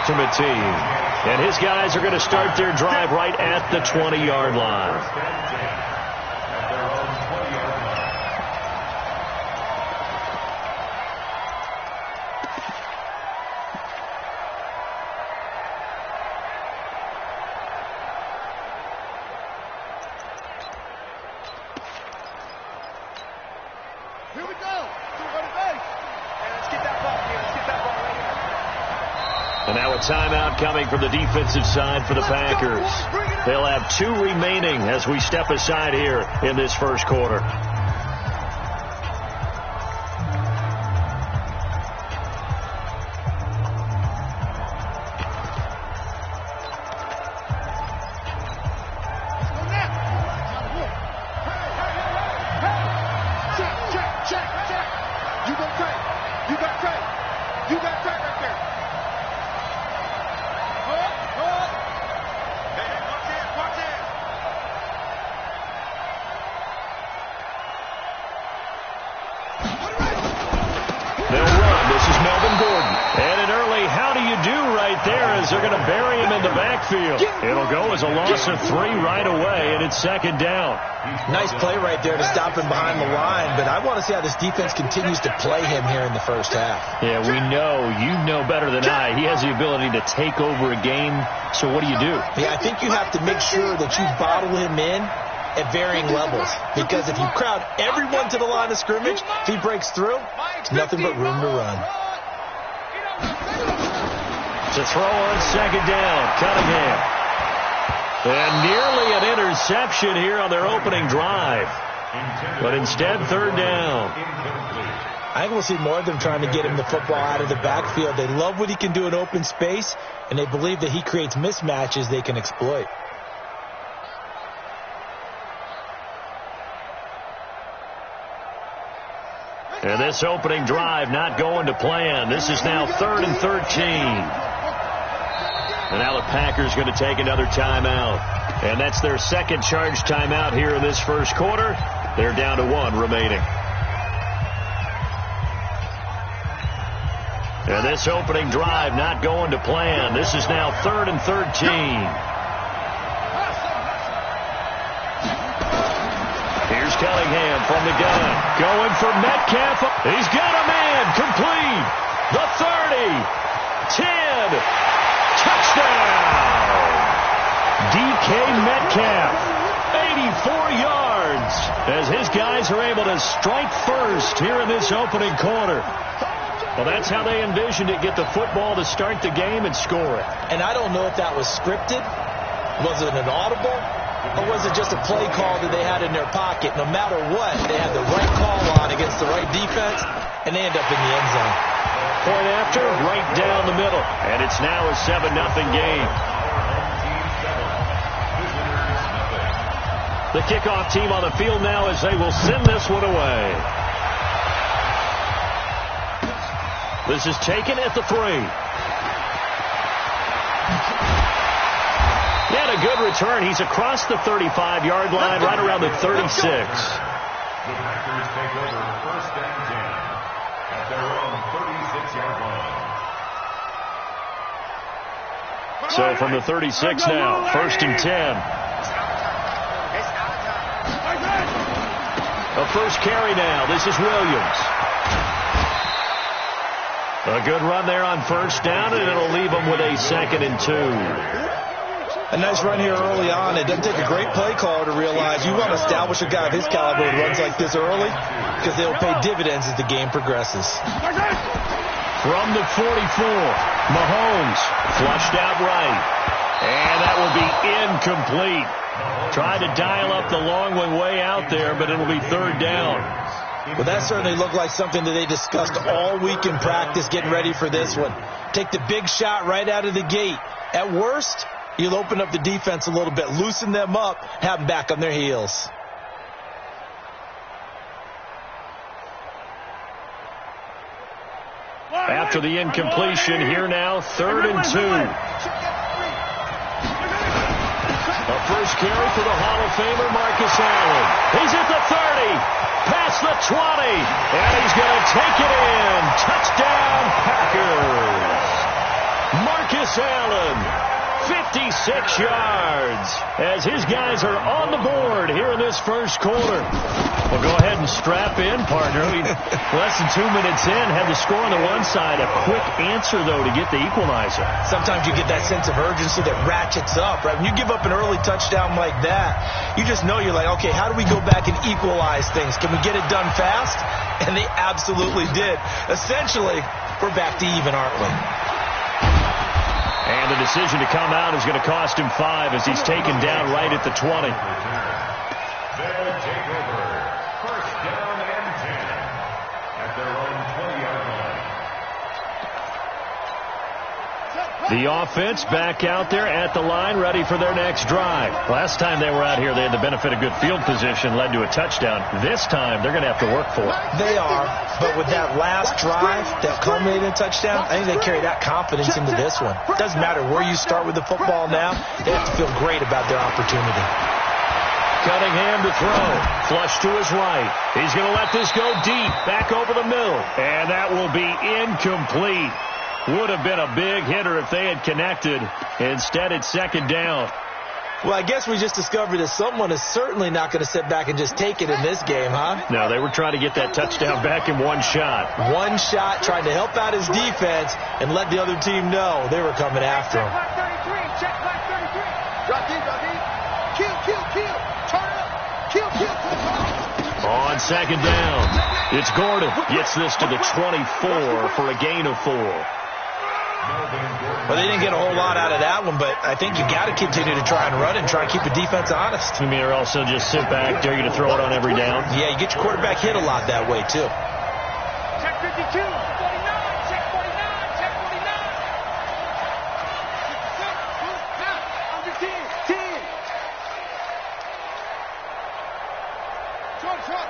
ultimate team. And his guys are going to start their drive right at the 20-yard line. And now a timeout coming from the defensive side for the Packers. They'll have 2 remaining as we step aside here in this first quarter. It'll go as a loss of 3 right away, and it's second down. Nice play right there to stop him behind the line, but I want to see how this defense continues to play him here in the first half. Yeah, we know, you know better than I, he has the ability to take over a game, so what do you do? Yeah, I think you have to make sure that you bottle him in at varying levels, because if you crowd everyone to the line of scrimmage, if he breaks through, it's nothing but room to run. To throw on second down, Cunningham. And nearly an interception here on their opening drive. But instead, third down. I think we'll see more of them trying to get him the football out of the backfield. They love what he can do in open space, and they believe that he creates mismatches they can exploit. And this opening drive not going to plan. This is now 3rd and 13. And now the Packers going to take another timeout. And that's their second charge timeout here in this first quarter. They're down to 1 remaining. And this opening drive not going to plan. This is now 3rd and 13. Here's Cunningham from the gun. Going for Metcalf. He's got a man. Complete. The 30. 10. Touchdown! DK Metcalf, 84 yards, as his guys are able to strike first here in this opening quarter. Well, that's how they envisioned it, get the football to start the game and score it. And I don't know if that was scripted. Was it an audible? Or was it just a play call that they had in their pocket? No matter what, they had the right call on against the right defense, and they end up in the end zone. Point after, right down the middle. And it's now a 7-0 game. The kickoff team on the field now as they will send this one away. This is taken at the 3. And a good return. He's across the 35-yard line, right around the 36. The Packers take over 1st and 10 at their own 36-yard line. So from the 36 now, 1st and 10. A first carry now. This is Williams. A good run there on 1st down, and it'll leave them with a 2nd and 2. A nice run here early on. It doesn't take a great play caller to realize you want to establish a guy of his caliber who runs like this early, because they'll pay dividends as the game progresses. From the 44, Mahomes flushed out right. And that will be incomplete. Tried to dial up the long one way out there, but it'll be 3rd down. Well, that certainly looked like something that they discussed all week in practice getting ready for this one. Take the big shot right out of the gate. At worst, you'll open up the defense a little bit, loosen them up, have them back on their heels. After the incompletion, here now, 3rd and 2. A first carry for the Hall of Famer, Marcus Allen. He's at the 30, past the 20, and he's going to take it in. Touchdown, Packers. Marcus Allen. 56 yards as his guys are on the board here in this first quarter. Well, go ahead and strap in, partner. Less than 2 minutes in, had the score on the one side. A quick answer, though, to get the equalizer. Sometimes you get that sense of urgency that ratchets up, right? When you give up an early touchdown like that, you just know you're like, okay, how do we go back and equalize things? Can we get it done fast? And they absolutely did. Essentially, we're back to even, aren't we? And the decision to come out is going to cost him 5 as he's taken down right at the 20. They'll take over. First down and 10 at their own 20-yard line. The offense back out there at the line, ready for their next drive. Last time they were out here, they had the benefit of good field position, led to a touchdown. This time, they're going to have to work for it. They are, but with that last drive that culminated in a touchdown, I think they carry that confidence into this one. It doesn't matter where you start with the football now. They have to feel great about their opportunity. Cunningham to throw. Flush to his right. He's going to let this go deep, back over the middle. And that will be incomplete. Would have been a big hitter if they had connected. Instead, it's second down. Well, I guess we just discovered that someone is certainly not going to sit back and just take it in this game, huh? No, they were trying to get that touchdown back in one shot. One shot, trying to help out his defense and let the other team know they were coming after him. Check back 33. Drop in. Kill. Turn up. Kill. On second down, it's Gordon. Gets this to the 24 for a gain of 4. Well, they didn't get a whole lot out of that one, but I think you got to continue to try and run and try and keep the defense honest. You mean or also just sit back, dare you to throw it on every down? Yeah, you get your quarterback hit a lot that way, too. Check 52. 49. Check 49. Check 49. Under 10. Truck.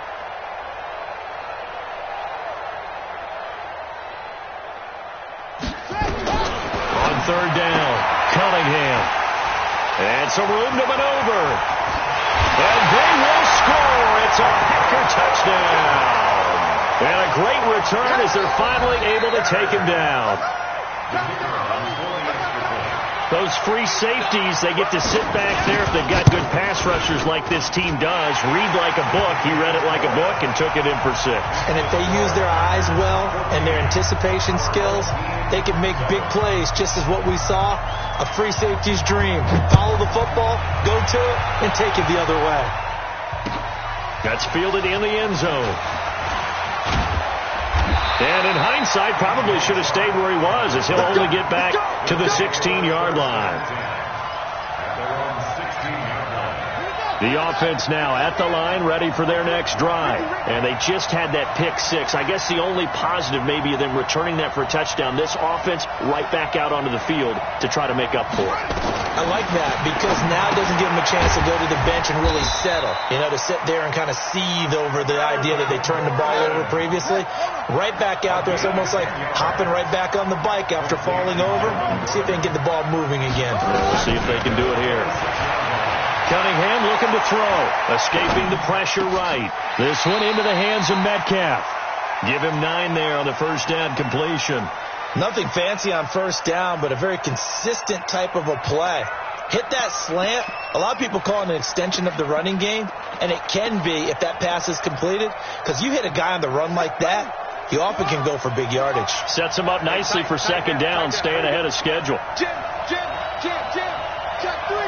On third down, Cunningham. And some room to maneuver. And they will score. It's a Packer touchdown. And a great return as they're finally able to take him down. Those free safeties, they get to sit back there if they've got good pass rushers like this team does. Read like a book. He read it like a book and took it in for 6. And if they use their eyes well and their anticipation skills, they can make big plays, just as what we saw, a free safety's dream. Follow the football, go to it, and take it the other way. That's fielded in the end zone. And in hindsight, probably should have stayed where he was, as he'll only get back to the 16-yard line. The offense now at the line, ready for their next drive. And they just had that pick 6. I guess the only positive maybe of them returning that for a touchdown. This offense right back out onto the field to try to make up for it. I like that because now it doesn't give them a chance to go to the bench and really settle. You know, to sit there and kind of seethe over the idea that they turned the ball over previously. Right back out there. It's almost like hopping right back on the bike after falling over. See if they can get the ball moving again. We'll see if they can do it here. Cunningham looking to throw. Escaping the pressure right. This one into the hands of Metcalf. Give him 9 there on the first down completion. Nothing fancy on first down, but a very consistent type of a play. Hit that slant. A lot of people call it an extension of the running game, and it can be if that pass is completed, because you hit a guy on the run like that, he often can go for big yardage. Sets him up nicely for second down, staying ahead of schedule. Jim. Check 3.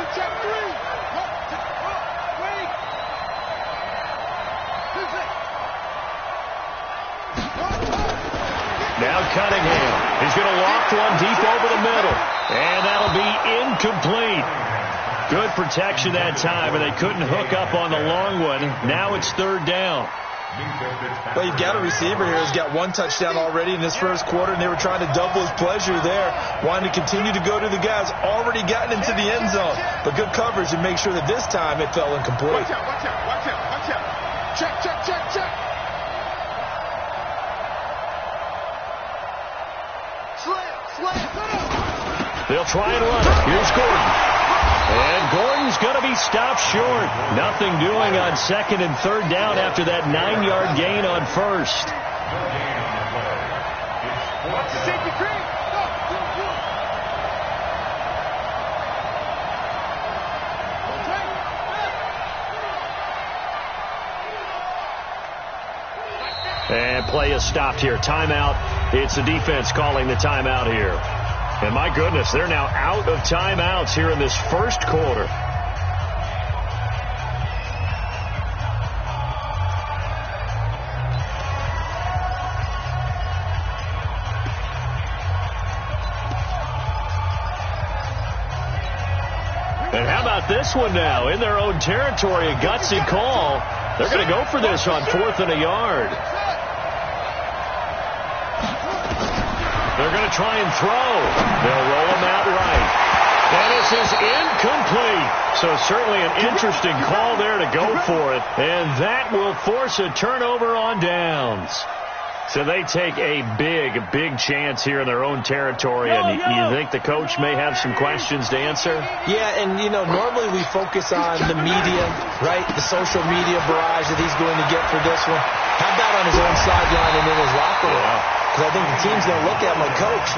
Now Cunningham. He's going to loft one deep over the middle. And that'll be incomplete. Good protection that time, and they couldn't hook up on the long one. Now it's third down. Well, you've got a receiver here who's got 1 touchdown already in this first quarter, and they were trying to double his pleasure there, wanting to continue to go to the guys already gotten into the end zone. But good coverage to make sure that this time it fell incomplete. Watch out. Check. They'll try and run it. Here's Gordon. And Gordon's going to be stopped short. Nothing doing on second and third down after that 9-yard gain on first. play is stopped here. Timeout. It's the defense calling the timeout here. And my goodness, they're now out of timeouts here in this first quarter. And how about this one now? In their own territory, a gutsy call. They're going to go for this on 4th and a yard. They're going to try and throw. They'll roll him out right. And this is incomplete. So certainly an interesting call there to go for it. And that will force a turnover on downs. So they take a big chance here in their own territory. And you think the coach may have some questions to answer? Yeah, and, normally we focus on the media, right? The social media barrage that he's going to get for this one. How about on his own sideline and in his locker room? Because I think the team's going to look at him like, Coach,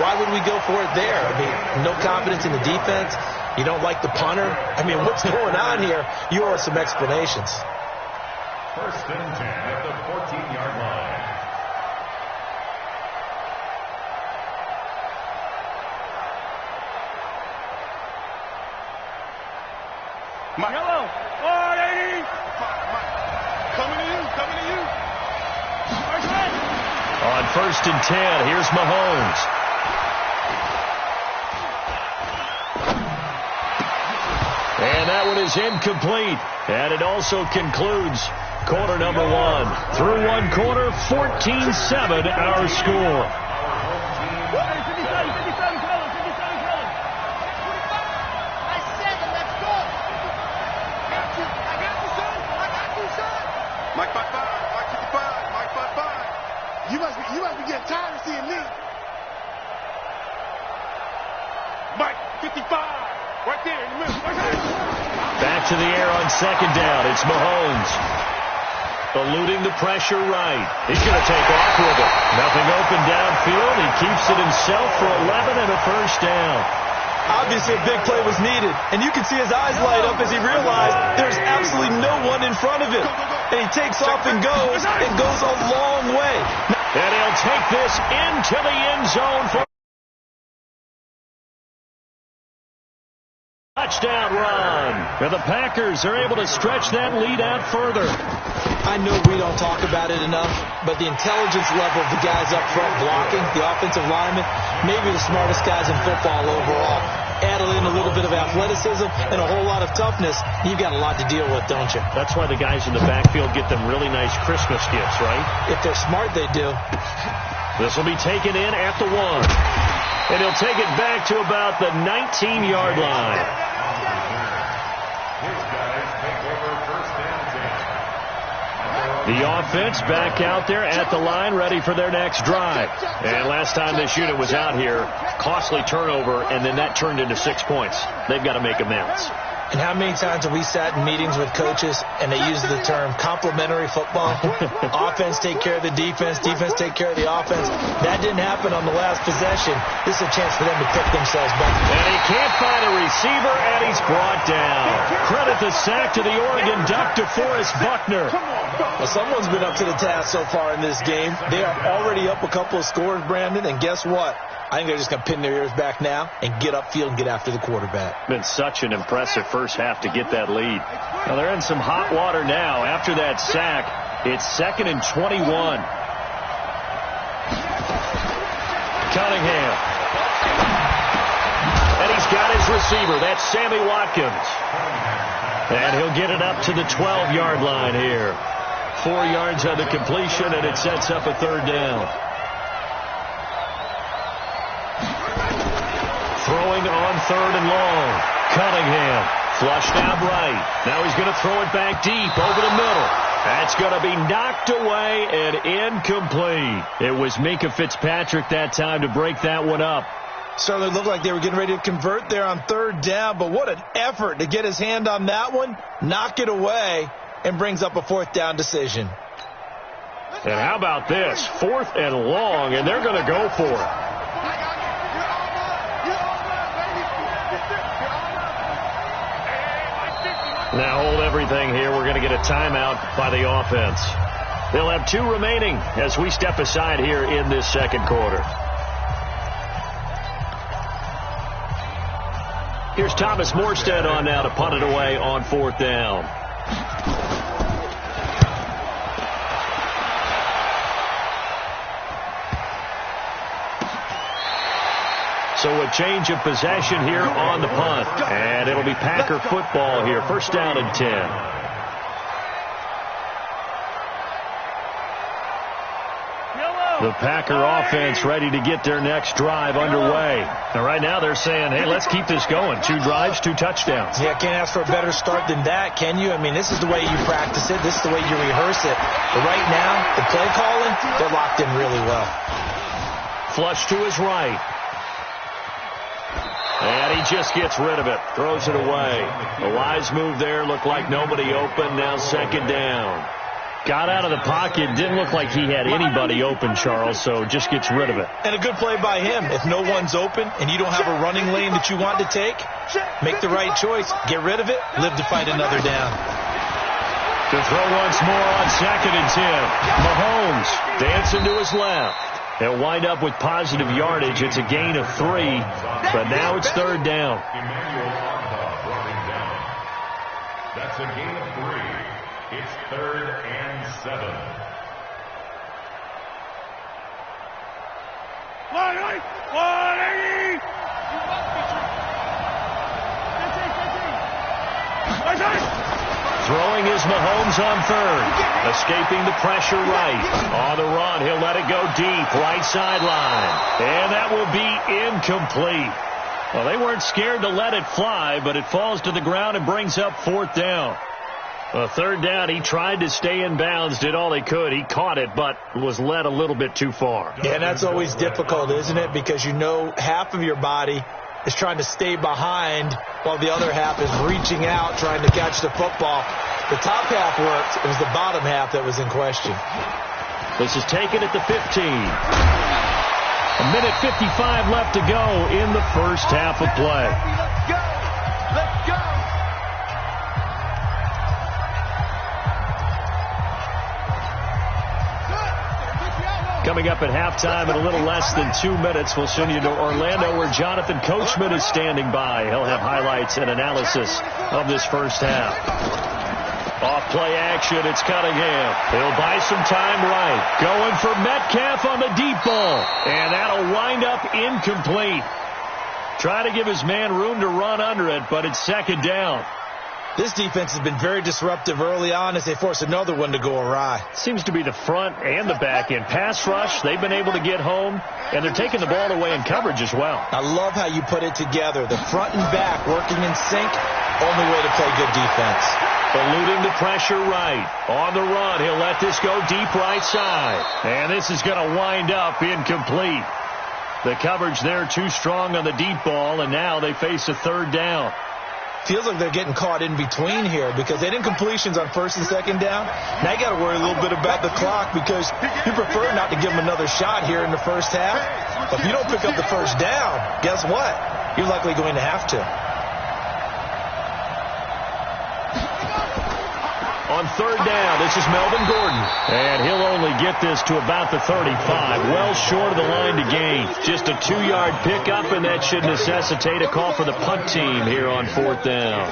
why would we go for it there? I mean, no confidence in the defense. You don't like the punter. I mean, what's going on here? You owe us some explanations. 1st and 10 at the 14-yard line. Yellow. Oh, lady. Coming to you. First man. On 1st and 10, here's Mahomes. And that one is incomplete. And it also concludes quarter number 1. Through one quarter, 14-7 our score. You must be getting tired of seeing me. Mike, 55, right there in the middle. Back to the air on 2nd down. It's Mahomes. Eluding the pressure right. He's going to take off with it. Nothing open downfield. He keeps it himself for 11 and a 1st down. Obviously, a big play was needed, and you can see his eyes light up as he realized there's absolutely no one in front of him. And he takes off and goes a long way. And he'll take this into the end zone for a touchdown run. And the Packers are able to stretch that lead out further. I know we don't talk about it enough, but the intelligence level of the guys up front blocking, the offensive linemen, maybe the smartest guys in football overall. Added in a little bit of athleticism and a whole lot of toughness. You've got a lot to deal with, don't you? That's why the guys in the backfield get them really nice Christmas gifts, right? If they're smart, they do. This will be taken in at the 1. And he'll take it back to about the 19-yard line. His guys take over 1st and 10. The offense back out there at the line, ready for their next drive. And last time this unit was out here, costly turnover, and then that turned into 6 points. They've got to make amends. And how many times have we sat in meetings with coaches and they use the term complementary football? Offense take care of the defense, defense take care of the offense. That didn't happen on the last possession. This is a chance for them to pick themselves back. And he can't find a receiver, and he's brought down. Credit the sack to the Oregon Duck, DeForest Buckner. Well, someone's been up to the task so far in this game. They are already up a couple of scores, Brandon, and guess what? I think they're just going to pin their ears back now and get upfield and get after the quarterback. Been such an impressive first half to get that lead. Now they're in some hot water now. After that sack, it's 2nd and 21. Cunningham. And he's got his receiver. That's Sammy Watkins. And he'll get it up to the 12-yard line here. 4 yards on the completion, and it sets up a 3rd down. Throwing on 3rd and long. Cunningham flushed out right. Now he's going to throw it back deep over the middle. That's going to be knocked away and incomplete. It was Minkah Fitzpatrick that time to break that one up. Certainly looked like they were getting ready to convert there on 3rd down, but what an effort to get his hand on that one, knock it away, and brings up a 4th down decision. And how about this? 4th and long, and they're going to go for it. Now hold everything here. We're going to get a timeout by the offense. They'll have 2 remaining as we step aside here in this second quarter. Here's Thomas Morstead on now to punt it away on 4th down. So a change of possession here on the punt. And it'll be Packer football here. 1st down and 10. The Packer offense ready to get their next drive underway. And right now they're saying, hey, let's keep this going. 2 drives, 2 touchdowns. Yeah, can't ask for a better start than that, can you? I mean, this is the way you practice it. This is the way you rehearse it. But right now, the play calling, they're locked in really well. Flush to his right. And he just gets rid of it. Throws it away. A wise move there. Looked like nobody open. Now 2nd down. Got out of the pocket. Didn't look like he had anybody open, Charles, so just gets rid of it. And a good play by him. If no one's open and you don't have a running lane that you want to take, make the right choice. Get rid of it. Live to fight another down. To throw once more on 2nd and 10. Mahomes dancing to his left. They'll wind up with positive yardage. It's a gain of 3, but now it's 3rd down. That's a gain of 3. It's 3rd and 7. Throwing is Mahomes on 3rd. Escaping the pressure right. On the run, he'll let it go deep. Right sideline. And that will be incomplete. Well, they weren't scared to let it fly, but it falls to the ground and brings up 4th down. 3rd down, he tried to stay in bounds, did all he could. He caught it, but was led a little bit too far. Yeah, and that's always difficult, isn't it? Because you know half of your body is trying to stay behind while the other half is reaching out, trying to catch the football. The top half worked. It was the bottom half that was in question. This is taken at the 15. 1:55 left to go in the first half of play. Let's go! Let's go! Coming up at halftime in a little less than 2 minutes, we'll send you to Orlando where Jonathan Coachman is standing by. He'll have highlights and analysis of this first half. Off play action, it's Cunningham. He'll buy some time right. Going for Metcalf on the deep ball. And that'll wind up incomplete. Try to give his man room to run under it, but it's 2nd down. This defense has been very disruptive early on as they force another one to go awry. Seems to be the front and the back end. Pass rush, they've been able to get home, and they're taking the ball away in coverage as well. I love how you put it together. The front and back working in sync, only way to play good defense. Eluding the pressure right. On the run, he'll let this go deep right side. And this is going to wind up incomplete. The coverage there too strong on the deep ball, and now they face a 3rd down. Feels like they're getting caught in between here because they didn't completions on 1st and 2nd down. Now you got to worry a little bit about the clock because you prefer not to give them another shot here in the first half. But if you don't pick up the 1st down, guess what? You're likely going to have to. On 3rd down, this is Melvin Gordon. And he'll only get this to about the 35. Well short of the line to gain. Just a 2-yard pickup, and that should necessitate a call for the punt team here on 4th down.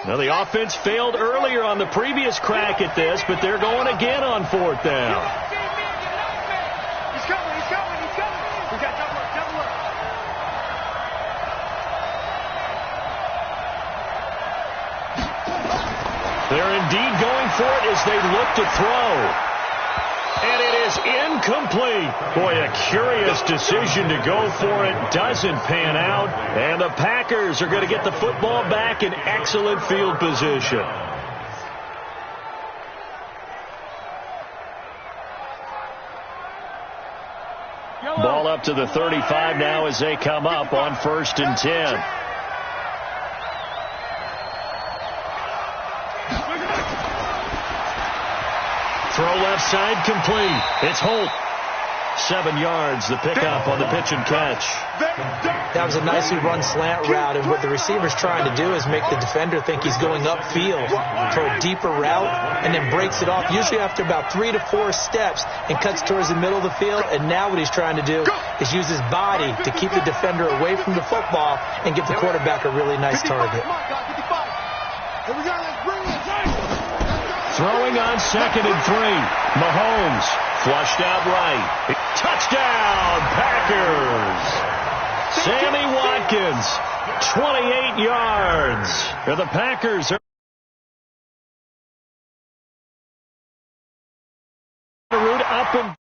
Now, the offense failed earlier on the previous crack at this, but they're going again on 4th down. He's coming, he's coming, he's coming. We got double up, double up. They're indeed going for it as they look to throw. And it is incomplete. Boy, a curious decision to go for it. Doesn't pan out. And the Packers are going to get the football back in excellent field position. Ball up to the 35 now as they come up on 1st and 10. Throw left side complete. It's Holt. 7 yards, the pickup on the pitch and catch. That was a nicely run slant route, and what the receiver's trying to do is make the defender think he's going upfield for a deeper route, and then breaks it off, usually after about 3 to 4 steps, and cuts towards the middle of the field. And now what he's trying to do is use his body to keep the defender away from the football and give the quarterback a really nice target. Throwing on 2nd and 3. Mahomes flushed out right. Touchdown, Packers! Sammy Watkins, 28 yards. And the Packers are route up and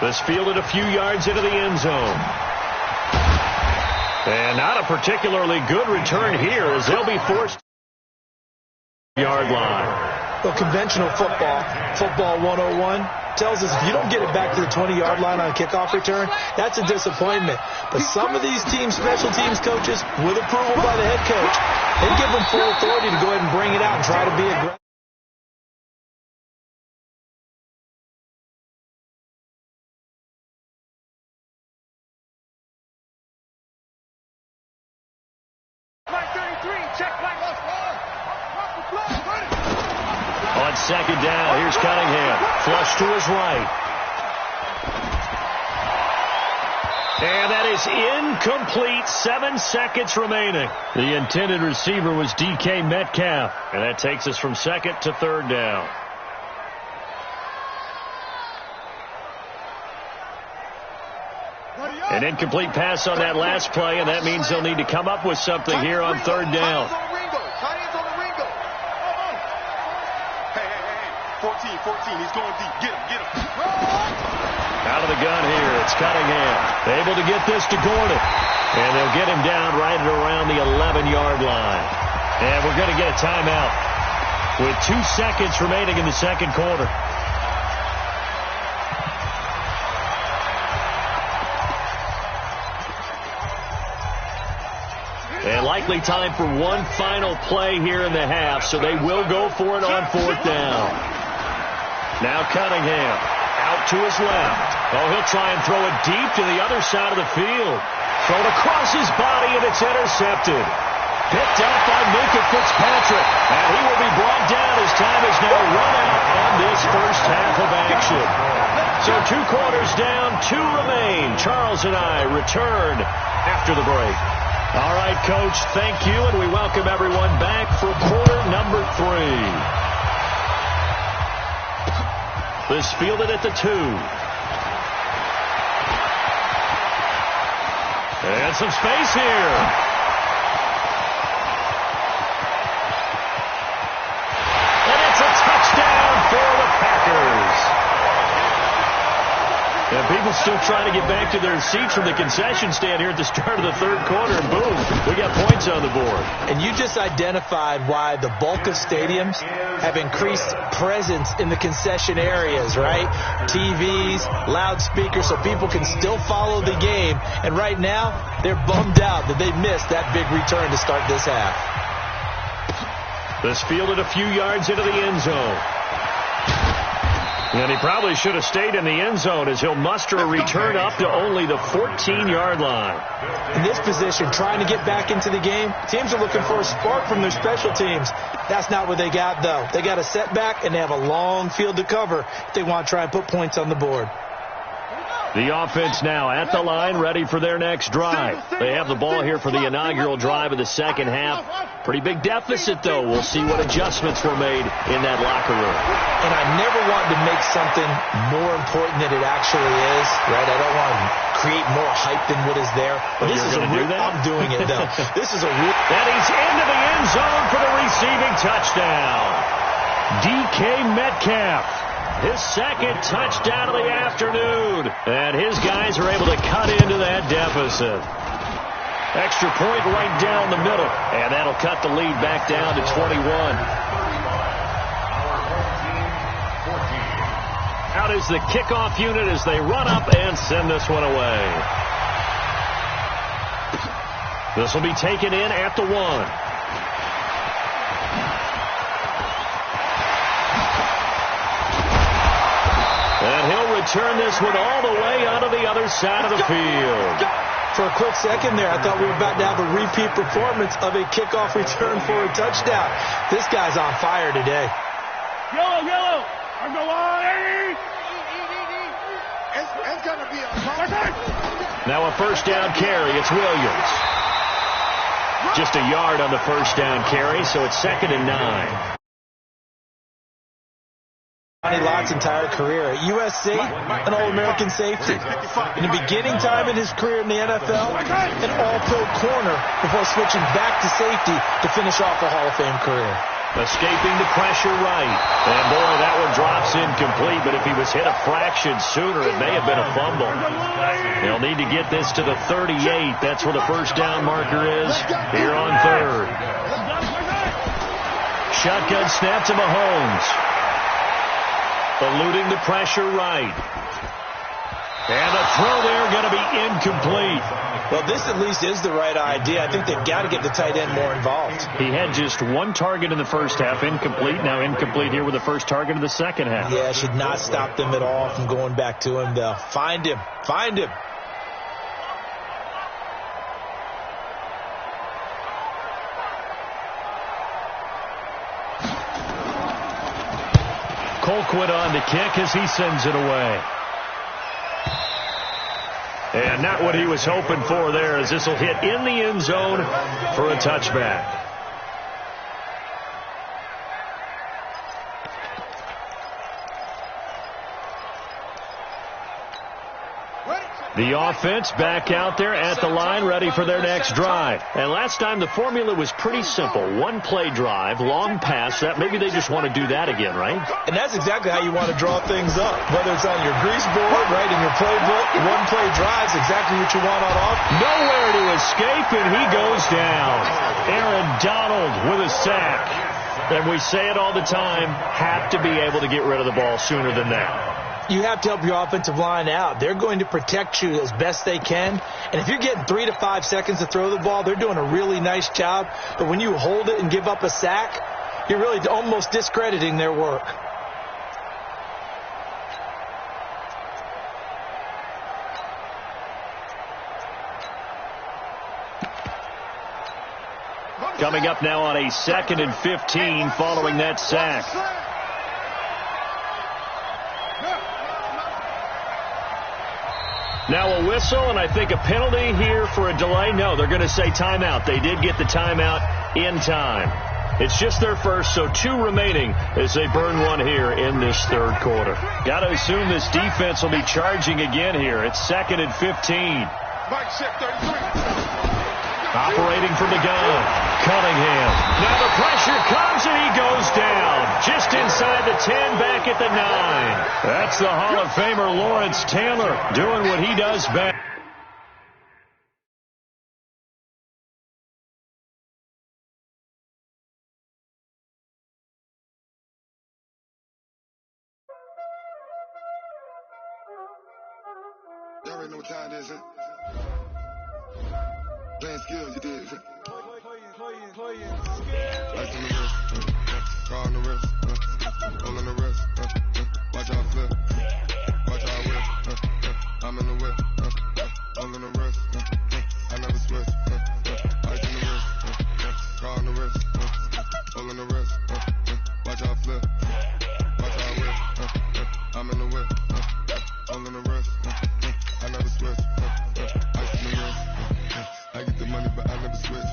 this fielded a few yards into the end zone. And not a particularly good return here as they'll be forced yard line. Well, conventional football 101, tells us if you don't get it back to the 20-yard line on a kickoff return, that's a disappointment. But some of these teams, special teams coaches, with approval by the head coach, they give them full authority to go ahead and bring it out and try to be aggressive. On 2nd down, here's Cunningham. Flush to his right. And that is incomplete. 7 seconds remaining. The intended receiver was DK Metcalf. And that takes us from 2nd to 3rd down. An incomplete pass on that last play, and that means they'll need to come up with something here on 3rd down. 14, he's going deep. Get him. Out of the gun here, it's Cunningham. Able to get this to Gordon. And they'll get him down right at around the 11-yard line. And we're going to get a timeout with 2 seconds remaining in the 2nd quarter. And likely time for one final play here in the half, so they will go for it on 4th down. Now Cunningham out to his left. Oh, he'll try and throw it deep to the other side of the field. Thrown across his body, and it's intercepted. Picked up by Minka Fitzpatrick. And he will be brought down as time is now run out on this first half of action. So 2 quarters down, 2 remain. Charles and I return after the break. All right, Coach, thank you, and we welcome everyone back for quarter number 3. This fielded at the 2. And some space here. And it's a touchdown for the Packers. And people still trying to get back to their seats from the concession stand here at the start of the 3rd quarter, and boom, we got points on the board. And you just identified why the bulk of stadiums have increased presence in the concession areas, right? TVs, loudspeakers, so people can still follow the game. And right now, they're bummed out that they missed that big return to start this half. This fielded a few yards into the end zone. And he probably should have stayed in the end zone as he'll muster a return up to only the 14-yard line. In this position, trying to get back into the game, teams are looking for a spark from their special teams. That's not what they got, though. They got a setback, and they have a long field to cover if they want to try and put points on the board. The offense now at the line, ready for their next drive. They have the ball here for the inaugural drive of the 2nd half. Pretty big deficit, though. We'll see what adjustments were made in that locker room. And I never want to make something more important than it actually is, right? I don't want to create more hype than what is there. But this is a real, I'm doing it, though. This is a real. And he's into the end zone for the receiving touchdown. DK Metcalf. His 2nd touchdown of the afternoon. And his guys are able to cut into that deficit. Extra point right down the middle. And that'll cut the lead back down to 21. Out is the kickoff unit as they run up and send this one away. This will be taken in at the 1. And he'll return this one all the way onto the other side of the field. For a quick second there, I thought we were about to have a repeat performance of a kickoff return for a touchdown. This guy's on fire today. Yellow, yellow. I'm the line. It's going to be a Now a first down carry. It's Williams. Just a yard on the first down carry, so it's 2nd and 9. Johnny Lott's entire career at USC, an All-American safety. In the beginning time in his career in the NFL, an all-pro corner before switching back to safety to finish off a Hall of Fame career. Escaping the pressure right. And boy, that one drops incomplete, but if he was hit a fraction sooner, it may have been a fumble. They'll need to get this to the 38. That's where the first down marker is here on 3rd. Shotgun snap to Mahomes. Eluding the pressure right. And the throw there going to be incomplete. Well, this at least is the right idea. I think they've got to get the tight end more involved. He had just 1 target in the first half, incomplete. Now incomplete here with the first target of the second half. Yeah, should not stop them at all from going back to him, though. Find him. Find him. Colquitt on to kick as he sends it away. And not what he was hoping for there, as this will hit in the end zone for a touchback. The offense back out there at the line, ready for their next drive. And last time the formula was pretty simple. 1-play drive, long pass. That maybe they just want to do that again, right? And that's exactly how you want to draw things up. Whether it's on your grease board, right, in your playbook, 1-play drive's exactly what you want on offense. Nowhere to escape, and he goes down. Aaron Donald with a sack. And we say it all the time, have to be able to get rid of the ball sooner than that. You have to help your offensive line out. They're going to protect you as best they can. And if you're getting 3 to 5 seconds to throw the ball, they're doing a really nice job. But when you hold it and give up a sack, you're really almost discrediting their work. Coming up now on a 2nd and 15 following that sack. Now a whistle, and I think a penalty here for a delay. No, they're going to say timeout. They did get the timeout in time. It's just their first, so 2 remaining as they burn one here in this 3rd quarter. Got to assume this defense will be charging again here. It's 2nd and 15. Mike check 33. Operating from the gun, Cunningham. Now the pressure comes and he goes down. Just inside the 10, back at the 9. That's the Hall of Famer Lawrence Taylor doing what he does best. Y'all already know what time it is, huh? Playing skills, you did. Lights on the wrist, car on the wrist, roll on the wrist, watch how I flip, watch how I whip, I'm in the whip, roll on the wrist, I never switch, lights on the wrist, car on the wrist, roll on the wrist, watch how I flip, watch how I whip, I'm in the whip, roll on the wrist, I never switch, ice on the wrist. I get the money, but I never switch.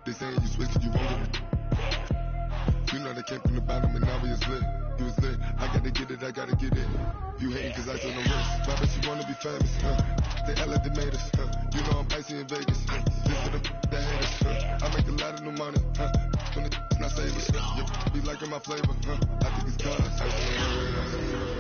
They saying you switch, you won't get it. You know they came from the bottom and now we is lit. You was lit. I gotta get it, I gotta get it. You hating cause I on the wrist. But I bet you wanna be famous, They act like they made us, You know I'm icy in Vegas, Just for the haters, I make a lot of new money, When it's not savers, You be liking my flavor, I think it's cause